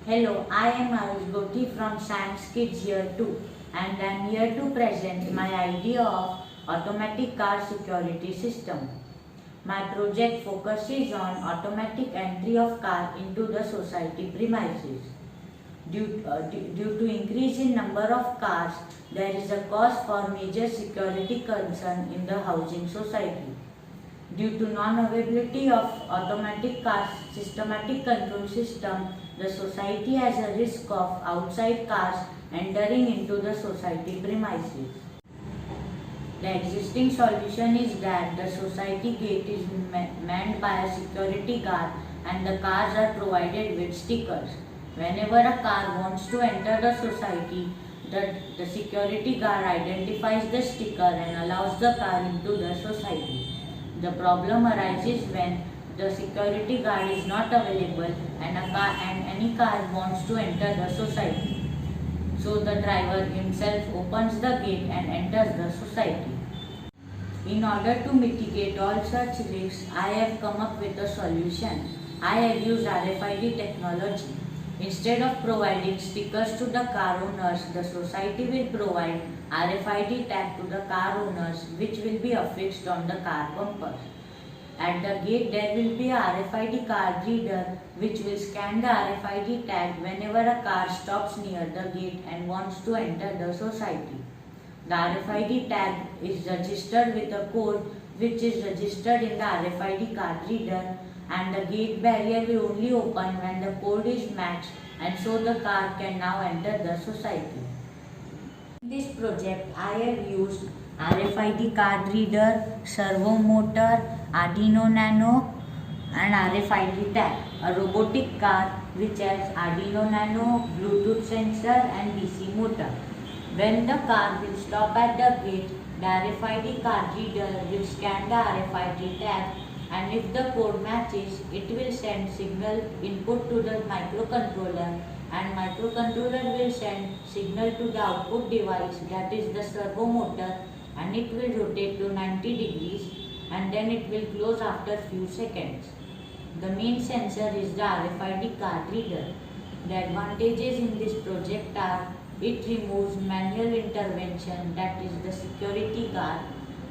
Hello, I am Arush Goti from Science Kids Year 2 and I am here to present my idea of automatic car security system. My project focuses on automatic entry of car into the society premises. Due to increase in number of cars, there is a cause for major security concern in the housing society. Due to non-availability of automatic car systematic control system, the society has a risk of outside cars entering into the society premises. The existing solution is that the society gate is manned by a security guard and the cars are provided with stickers. Whenever a car wants to enter the society, the security guard identifies the sticker and allows the car into the society. The problem arises when the security guard is not available and any car wants to enter the society. So the driver himself opens the gate and enters the society. In order to mitigate all such risks, I have come up with a solution. I have used RFID technology. Instead of providing stickers to the car owners, the society will provide RFID tag to the car owners, which will be affixed on the car bumpers. At the gate, there will be a RFID card reader which will scan the RFID tag whenever a car stops near the gate and wants to enter the society. The RFID tag is registered with a code which is registered in the RFID card reader, and the gate barrier will only open when the code is matched, and so the car can now enter the society. In this project, I have used RFID card reader, servo motor, Arduino Nano and RFID tag, a robotic car which has Arduino Nano, Bluetooth sensor and DC motor. When the car will stop at the gate, the RFID card reader will scan the RFID tag, and if the code matches, it will send signal input to the microcontroller, and microcontroller will send signal to the output device, that is the servo motor, and it will rotate to 90 degrees and then it will close after few seconds. The main sensor is the RFID card reader. The advantages in this project are: it removes manual intervention, that is the security guard,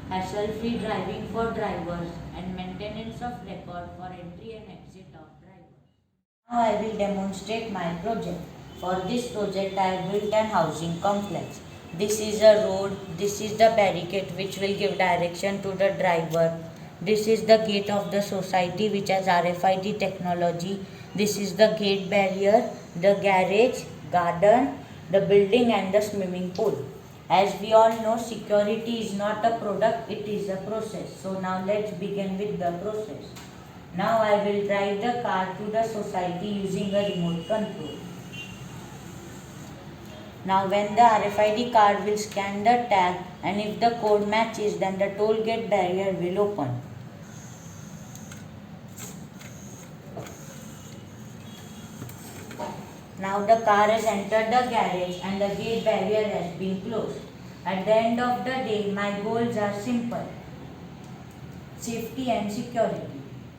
hassle-free driving for drivers, and maintenance of record for entry and exit of drivers. Now I will demonstrate my project. For this project I have built an housing complex. This is a road, this is the barricade which will give direction to the driver. This is the gate of the society which has RFID technology. This is the gate barrier, the garage, garden, the building and the swimming pool. As we all know, security is not a product, it is a process. So now let's begin with the process. Now I will drive the car to the society using a remote control. Now when the RFID card will scan the tag and if the code matches, then the toll gate barrier will open. Now the car has entered the garage and the gate barrier has been closed. At the end of the day, my goals are simple: safety and security.